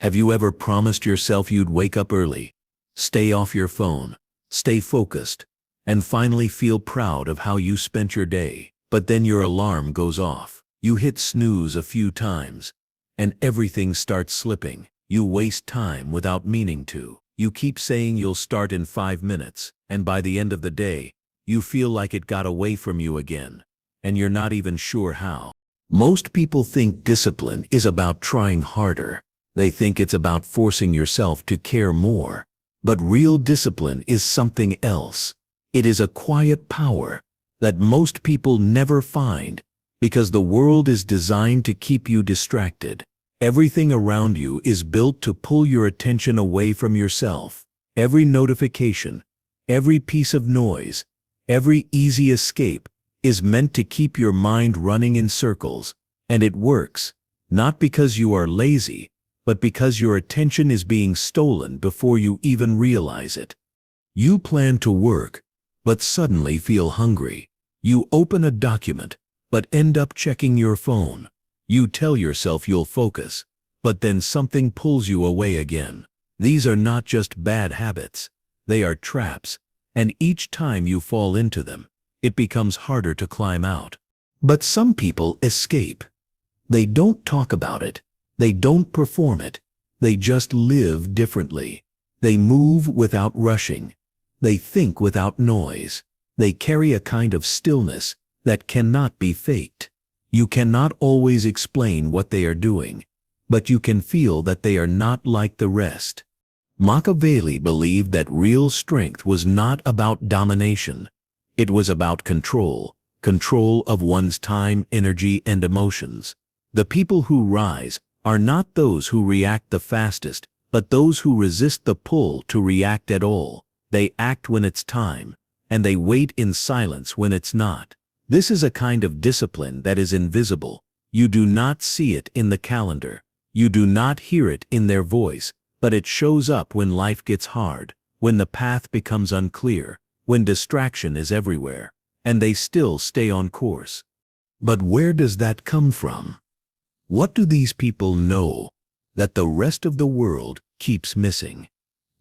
Have you ever promised yourself you'd wake up early, stay off your phone, stay focused, and finally feel proud of how you spent your day? But then your alarm goes off. You hit snooze a few times, and everything starts slipping. You waste time without meaning to. You keep saying you'll start in 5 minutes, and by the end of the day, you feel like it got away from you again, and you're not even sure how. Most people think discipline is about trying harder. They think it's about forcing yourself to care more. But real discipline is something else. It is a quiet power that most people never find because the world is designed to keep you distracted. Everything around you is built to pull your attention away from yourself. Every notification, every piece of noise, every easy escape is meant to keep your mind running in circles. And it works, not because you are lazy, but because your attention is being stolen before you even realize it. You plan to work, but suddenly feel hungry. You open a document, but end up checking your phone. You tell yourself you'll focus, but then something pulls you away again. These are not just bad habits. They are traps, and each time you fall into them, it becomes harder to climb out. But some people escape. They don't talk about it. They don't perform it. They just live differently. They move without rushing. They think without noise. They carry a kind of stillness that cannot be faked. You cannot always explain what they are doing, but you can feel that they are not like the rest. Machiavelli believed that real strength was not about domination. It was about control of one's time, energy, and emotions. The people who rise are not those who react the fastest, but those who resist the pull to react at all. They act when it's time, and they wait in silence when it's not. This is a kind of discipline that is invisible. You do not see it in the calendar. You do not hear it in their voice, but it shows up when life gets hard, when the path becomes unclear, when distraction is everywhere, and they still stay on course. But where does that come from? What do these people know that the rest of the world keeps missing?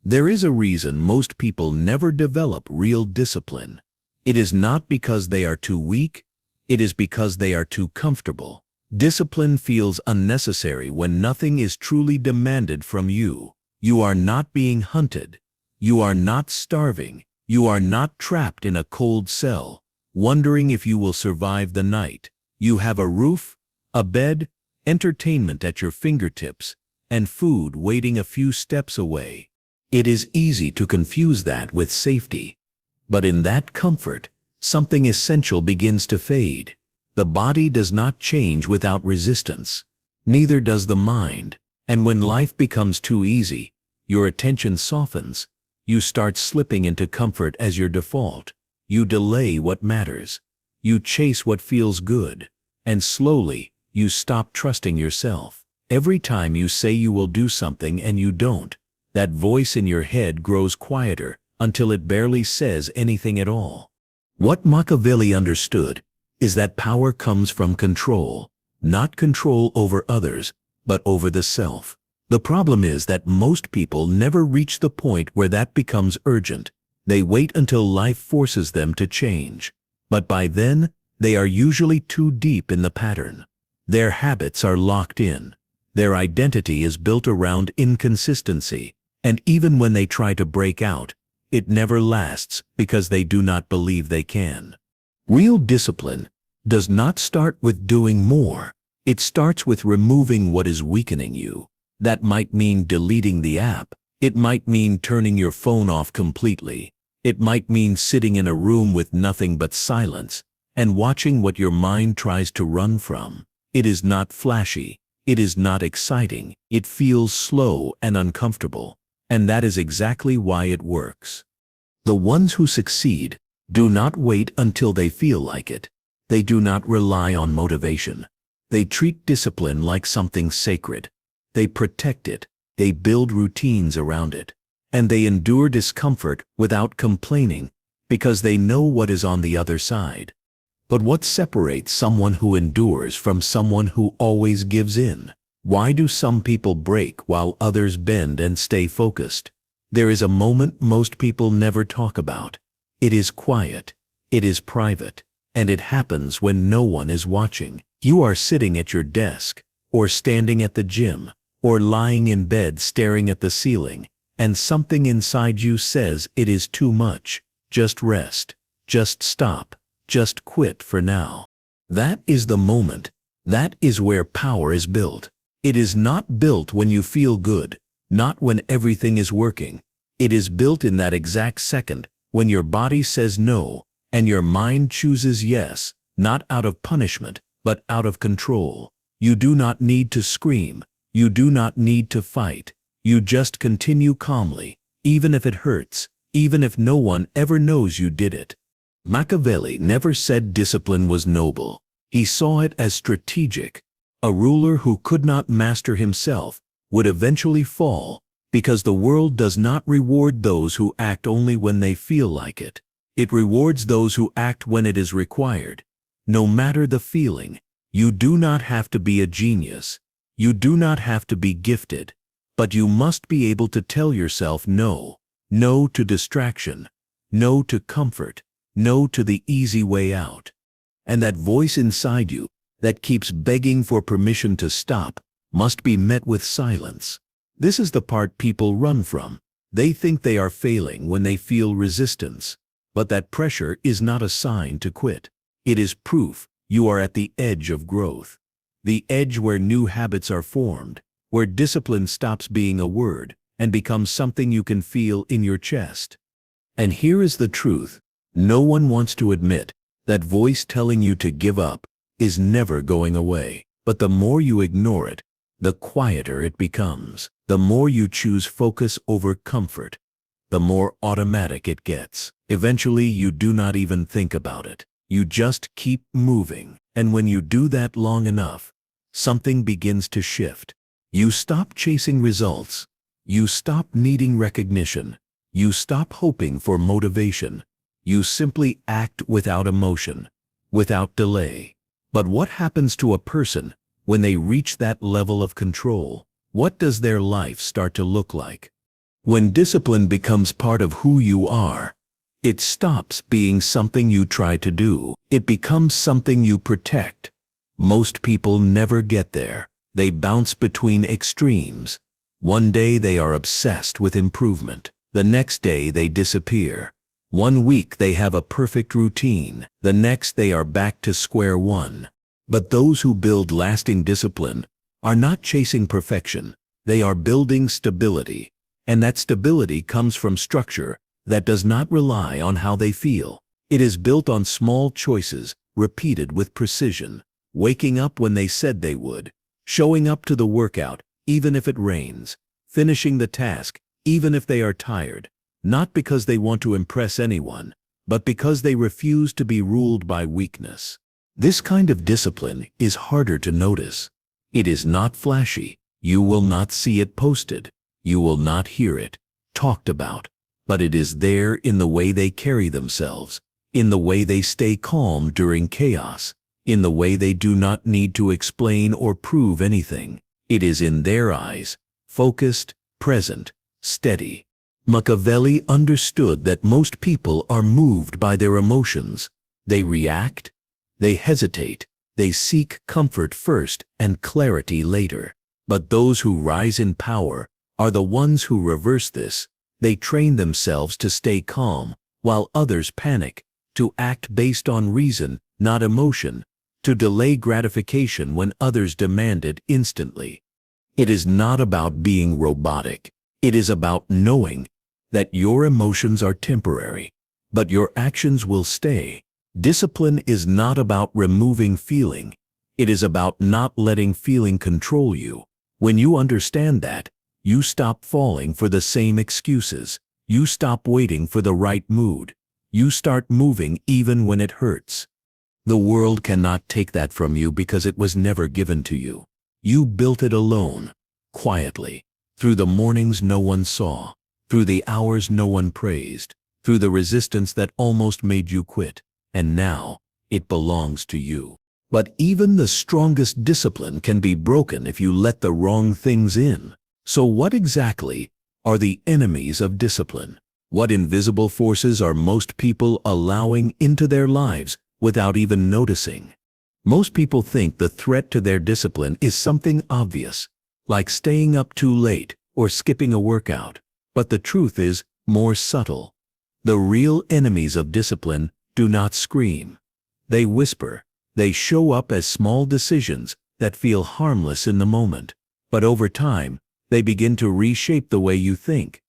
There is a reason most people never develop real discipline. It is not because they are too weak, it is because they are too comfortable. Discipline feels unnecessary when nothing is truly demanded from you. You are not being hunted. You are not starving. You are not trapped in a cold cell, wondering if you will survive the night. You have a roof, a bed, entertainment at your fingertips, and food waiting a few steps away. It is easy to confuse that with safety. But in that comfort, something essential begins to fade. The body does not change without resistance. Neither does the mind. And when life becomes too easy, your attention softens. You start slipping into comfort as your default. You delay what matters. You chase what feels good. And slowly, you stop trusting yourself. Every time you say you will do something and you don't, that voice in your head grows quieter until it barely says anything at all. What Machiavelli understood is that power comes from control, not control over others, but over the self. The problem is that most people never reach the point where that becomes urgent. They wait until life forces them to change. But by then, they are usually too deep in the pattern. Their habits are locked in. Their identity is built around inconsistency. And even when they try to break out, it never lasts because they do not believe they can. Real discipline does not start with doing more. It starts with removing what is weakening you. That might mean deleting the app. It might mean turning your phone off completely. It might mean sitting in a room with nothing but silence and watching what your mind tries to run from. It is not flashy. It is not exciting. It feels slow and uncomfortable. And that is exactly why it works. The ones who succeed do not wait until they feel like it. They do not rely on motivation. They treat discipline like something sacred. They protect it. They build routines around it. And they endure discomfort without complaining because they know what is on the other side. But what separates someone who endures from someone who always gives in? Why do some people break while others bend and stay focused? There is a moment most people never talk about. It is quiet, it is private, and it happens when no one is watching. You are sitting at your desk, or standing at the gym, or lying in bed staring at the ceiling, and something inside you says it is too much. Just rest, just stop, just quit for now. That is the moment. That is where power is built. It is not built when you feel good, not when everything is working. It is built in that exact second when your body says no and your mind chooses yes, not out of punishment, but out of control. You do not need to scream. You do not need to fight. You just continue calmly, even if it hurts, even if no one ever knows you did it. Machiavelli never said discipline was noble. He saw it as strategic. A ruler who could not master himself would eventually fall, because the world does not reward those who act only when they feel like it. It rewards those who act when it is required. No matter the feeling, you do not have to be a genius. You do not have to be gifted. But you must be able to tell yourself no. No to distraction. No to comfort. No to the easy way out. And that voice inside you that keeps begging for permission to stop must be met with silence. This is the part people run from. They think they are failing when they feel resistance. But that pressure is not a sign to quit. It is proof you are at the edge of growth. The edge where new habits are formed, where discipline stops being a word and becomes something you can feel in your chest. And here is the truth. No one wants to admit that voice telling you to give up is never going away. But the more you ignore it, the quieter it becomes. The more you choose focus over comfort, the more automatic it gets. Eventually, you do not even think about it. You just keep moving. And when you do that long enough, something begins to shift. You stop chasing results. You stop needing recognition. You stop hoping for motivation. You simply act without emotion, without delay. But what happens to a person when they reach that level of control? What does their life start to look like? When discipline becomes part of who you are, it stops being something you try to do. It becomes something you protect. Most people never get there. They bounce between extremes. One day they are obsessed with improvement. The next day they disappear. One week they have a perfect routine. The next they are back to square one. But those who build lasting discipline are not chasing perfection. They are building stability. And that stability comes from structure that does not rely on how they feel. It is built on small choices, repeated with precision. Waking up when they said they would. Showing up to the workout, even if it rains. Finishing the task, even if they are tired. Not because they want to impress anyone, but because they refuse to be ruled by weakness. This kind of discipline is harder to notice. It is not flashy. You will not see it posted. You will not hear it talked about. But it is there in the way they carry themselves, in the way they stay calm during chaos, in the way they do not need to explain or prove anything. It is in their eyes, focused, present, steady. Machiavelli understood that most people are moved by their emotions. They react, they hesitate, they seek comfort first and clarity later. But those who rise in power are the ones who reverse this. They train themselves to stay calm while others panic, to act based on reason, not emotion, to delay gratification when others demand it instantly. It is not about being robotic. It is about knowing that your emotions are temporary, but your actions will stay. Discipline is not about removing feeling. It is about not letting feeling control you. When you understand that, you stop falling for the same excuses. You stop waiting for the right mood. You start moving even when it hurts. The world cannot take that from you because it was never given to you. You built it alone, quietly, through the mornings no one saw, through the hours no one praised, through the resistance that almost made you quit. And now, it belongs to you. But even the strongest discipline can be broken if you let the wrong things in. So what exactly are the enemies of discipline? What invisible forces are most people allowing into their lives without even noticing? Most people think the threat to their discipline is something obvious, like staying up too late or skipping a workout. But the truth is more subtle. The real enemies of discipline do not scream. They whisper. They show up as small decisions that feel harmless in the moment, but over time, they begin to reshape the way you think.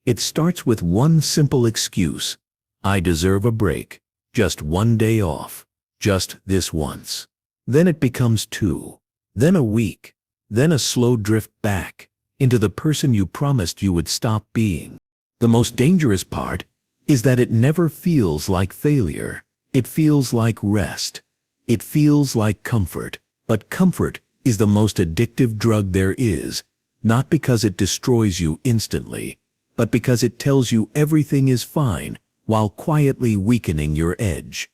It starts with one simple excuse: I deserve a break, just one day off, just this once. Then it becomes two, then a week, then a slow drift back into the person you promised you would stop being. The most dangerous part is that it never feels like failure. It feels like rest. It feels like comfort. But comfort is the most addictive drug there is, not because it destroys you instantly, but because it tells you everything is fine while quietly weakening your edge.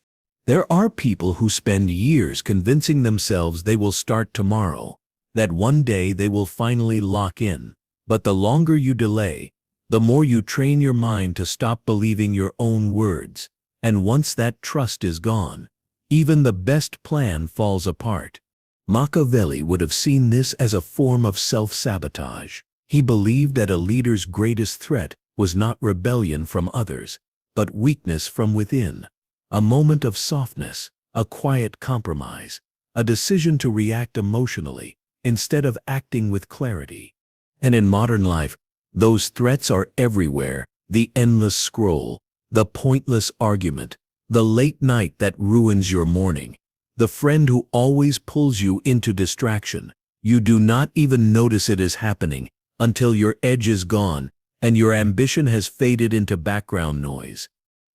There are people who spend years convincing themselves they will start tomorrow, that one day they will finally lock in. But the longer you delay, the more you train your mind to stop believing your own words. And once that trust is gone, even the best plan falls apart. Machiavelli would have seen this as a form of self-sabotage. He believed that a leader's greatest threat was not rebellion from others, but weakness from within. A moment of softness, a quiet compromise, a decision to react emotionally instead of acting with clarity. And in modern life, those threats are everywhere: the endless scroll, the pointless argument, the late night that ruins your morning, the friend who always pulls you into distraction. You do not even notice it is happening until your edge is gone and your ambition has faded into background noise.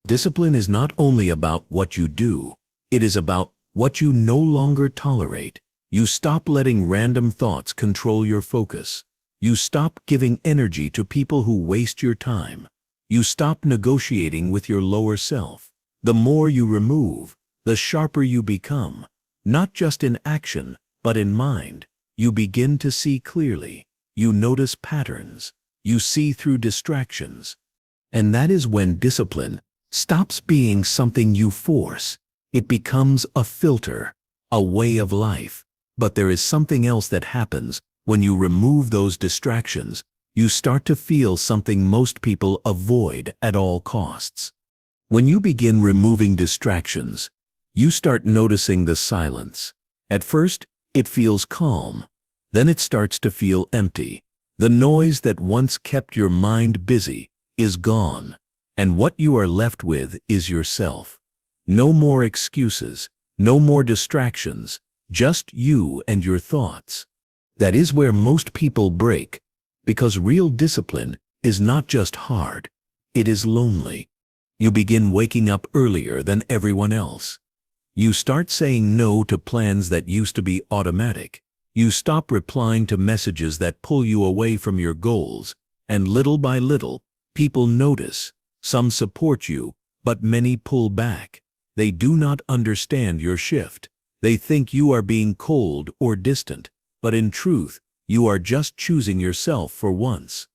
Discipline is not only about what you do, it is about what you no longer tolerate. You stop letting random thoughts control your focus. You stop giving energy to people who waste your time. You stop negotiating with your lower self. The more you remove, the sharper you become, not just in action, but in mind. You begin to see clearly. You notice patterns. You see through distractions. And that is when discipline stops being something you force. It becomes a filter, a way of life. But there is something else that happens when you remove those distractions. You start to feel something most people avoid at all costs. When you begin removing distractions, you start noticing the silence. At first, it feels calm. Then it starts to feel empty. The noise that once kept your mind busy is gone, and what you are left with is yourself. No more excuses, no more distractions, just you and your thoughts. That is where most people break, because real discipline is not just hard, it is lonely. You begin waking up earlier than everyone else. You start saying no to plans that used to be automatic. You stop replying to messages that pull you away from your goals, and little by little, people notice. Some support you, but many pull back. They do not understand your shift. They think you are being cold or distant, but in truth, you are just choosing yourself for once.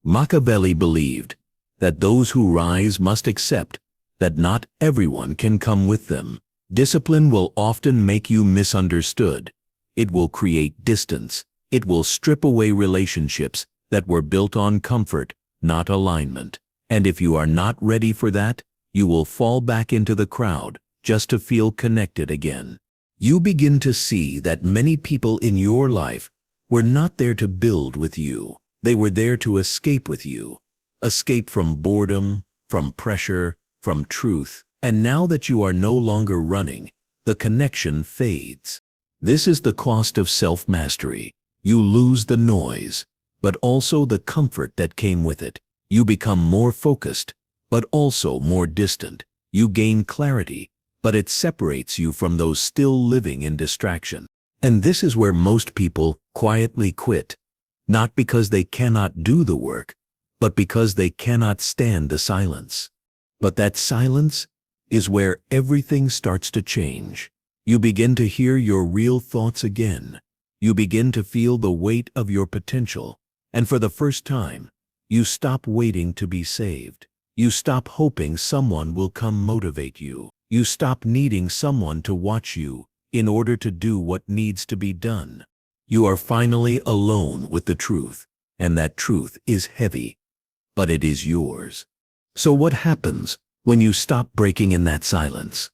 Machiavelli believed that those who rise must accept that not everyone can come with them. Discipline will often make you misunderstood. It will create distance. It will strip away relationships that were built on comfort, not alignment. And if you are not ready for that, you will fall back into the crowd just to feel connected again. You begin to see that many people in your life were not there to build with you. They were there to escape with you. Escape from boredom, from pressure, from truth. And now that you are no longer running, the connection fades. This is the cost of self-mastery. You lose the noise, but also the comfort that came with it. You become more focused, but also more distant. You gain clarity, but it separates you from those still living in distraction. And this is where most people quietly quit. Not because they cannot do the work, but because they cannot stand the silence. But that silence is where everything starts to change. You begin to hear your real thoughts again. You begin to feel the weight of your potential. And for the first time, you stop waiting to be saved. You stop hoping someone will come motivate you. You stop needing someone to watch you in order to do what needs to be done. You are finally alone with the truth, and that truth is heavy, but it is yours. So what happens when you stop breaking in that silence?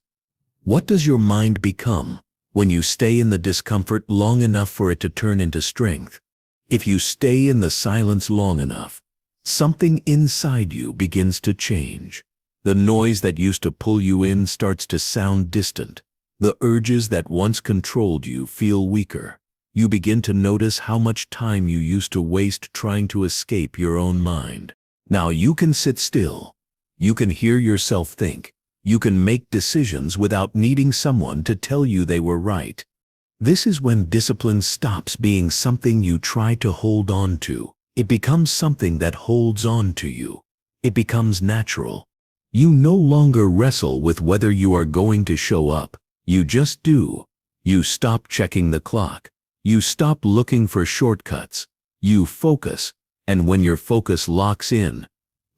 What does your mind become when you stay in the discomfort long enough for it to turn into strength? If you stay in the silence long enough, something inside you begins to change. The noise that used to pull you in starts to sound distant. The urges that once controlled you feel weaker. You begin to notice how much time you used to waste trying to escape your own mind. Now you can sit still. You can hear yourself think. You can make decisions without needing someone to tell you they were right. This is when discipline stops being something you try to hold on to. It becomes something that holds on to you. It becomes natural. You no longer wrestle with whether you are going to show up. You just do. You stop checking the clock. You stop looking for shortcuts. You focus, and when your focus locks in,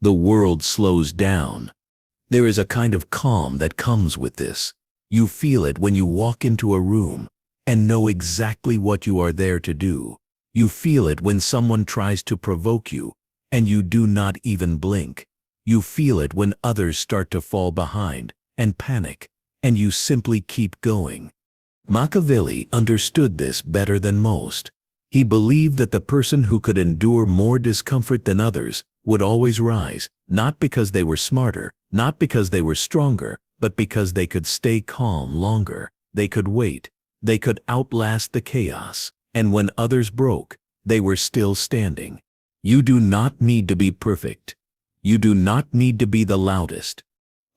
the world slows down. There is a kind of calm that comes with this. You feel it when you walk into a room and know exactly what you are there to do. You feel it when someone tries to provoke you and you do not even blink. You feel it when others start to fall behind and panic, and you simply keep going. Machiavelli understood this better than most. He believed that the person who could endure more discomfort than others would always rise, not because they were smarter, not because they were stronger, but because they could stay calm longer. They could wait. They could outlast the chaos. And when others broke, they were still standing. You do not need to be perfect. You do not need to be the loudest.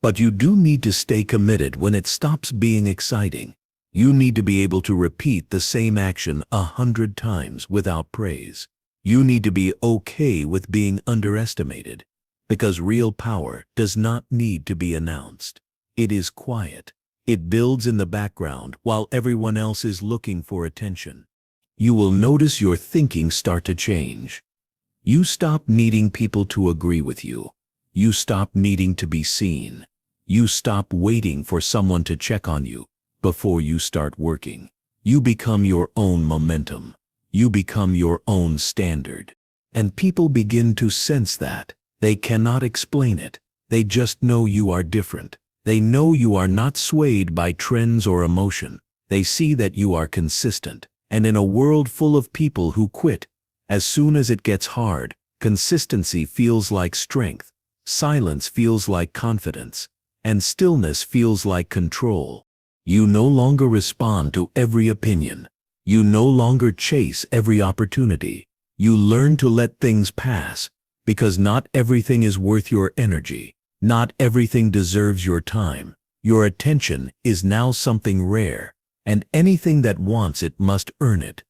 But you do need to stay committed when it stops being exciting. You need to be able to repeat the same action 100 times without praise. You need to be okay with being underestimated, because real power does not need to be announced. It is quiet. It builds in the background while everyone else is looking for attention. You will notice your thinking start to change. You stop needing people to agree with you. You stop needing to be seen. You stop waiting for someone to check on you before you start working. You become your own momentum. You become your own standard. And people begin to sense that. They cannot explain it. They just know you are different. They know you are not swayed by trends or emotion. They see that you are consistent. And in a world full of people who quit, as soon as it gets hard, consistency feels like strength, silence feels like confidence, and stillness feels like control. You no longer respond to every opinion. You no longer chase every opportunity. You learn to let things pass, because not everything is worth your energy. Not everything deserves your time. Your attention is now something rare, and anything that wants it must earn it.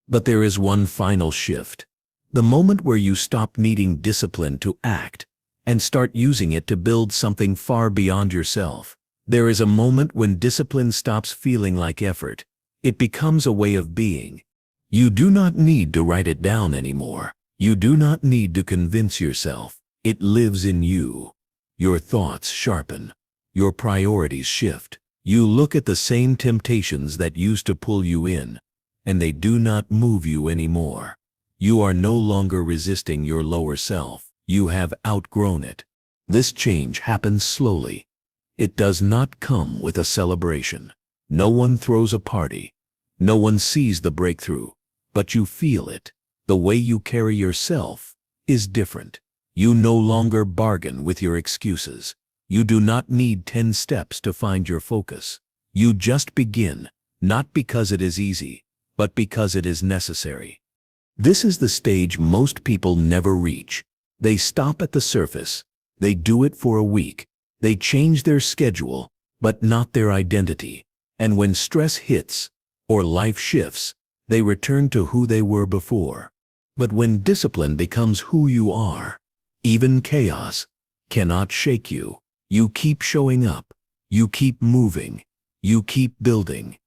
But there is one final shift. The moment where you stop needing discipline to act and start using it to build something far beyond yourself. There is a moment when discipline stops feeling like effort. It becomes a way of being. You do not need to write it down anymore. You do not need to convince yourself. It lives in you. Your thoughts sharpen. Your priorities shift. You look at the same temptations that used to pull you in, and they do not move you anymore. You are no longer resisting your lower self. You have outgrown it. This change happens slowly. It does not come with a celebration. No one throws a party. No one sees the breakthrough, but you feel it. The way you carry yourself is different. You no longer bargain with your excuses. You do not need 10 steps to find your focus. You just begin, not because it is easy, but because it is necessary. This is the stage most people never reach. They stop at the surface. They do it for a week. They change their schedule, but not their identity. And when stress hits, or life shifts, they return to who they were before. But when discipline becomes who you are, even chaos cannot shake you. You keep showing up. You keep moving. You keep building.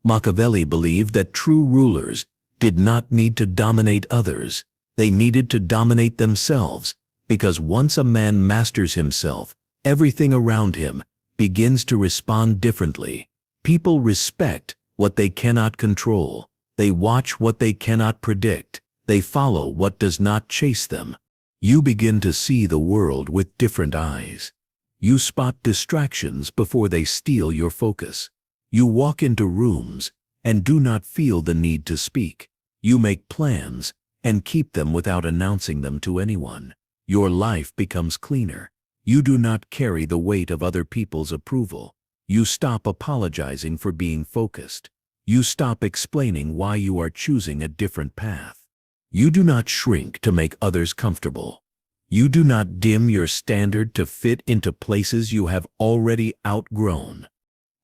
Machiavelli believed that true rulers did not need to dominate others. They needed to dominate themselves, because once a man masters himself, everything around him begins to respond differently. People respect what they cannot control. They watch what they cannot predict. They follow what does not chase them. You begin to see the world with different eyes. You spot distractions before they steal your focus. You walk into rooms and do not feel the need to speak. You make plans and keep them without announcing them to anyone. Your life becomes cleaner. You do not carry the weight of other people's approval. You stop apologizing for being focused. You stop explaining why you are choosing a different path. You do not shrink to make others comfortable. You do not dim your standard to fit into places you have already outgrown.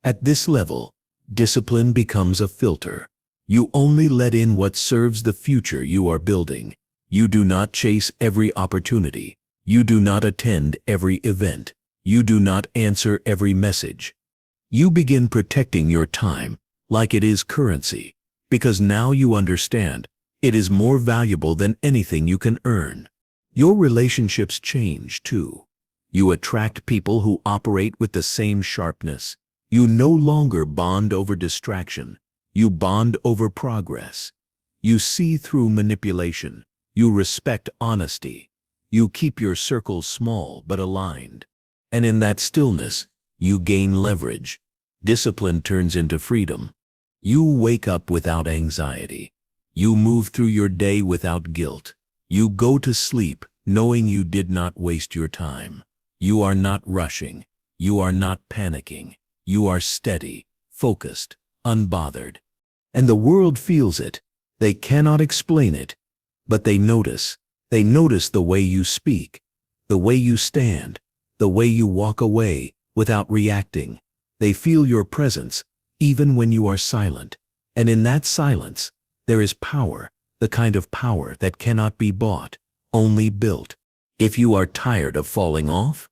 At this level, discipline becomes a filter. You only let in what serves the future you are building. You do not chase every opportunity. You do not attend every event. You do not answer every message. You begin protecting your time like it is currency, because now you understand it is more valuable than anything you can earn. Your relationships change too. You attract people who operate with the same sharpness. You no longer bond over distraction. You bond over progress. You see through manipulation. You respect honesty. You keep your circles small but aligned. And in that stillness, you gain leverage. Discipline turns into freedom. You wake up without anxiety. You move through your day without guilt. You go to sleep knowing you did not waste your time. You are not rushing. You are not panicking. You are steady, focused, unbothered. And the world feels it. They cannot explain it, but they notice. They notice the way you speak, the way you stand, the way you walk away without reacting. They feel your presence even when you are silent. And in that silence, there is power, the kind of power that cannot be bought, only built. If you are tired of falling off,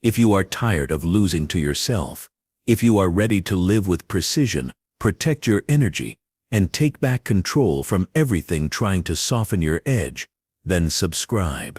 if you are tired of losing to yourself, if you are ready to live with precision, protect your energy, and take back control from everything trying to soften your edge, then subscribe.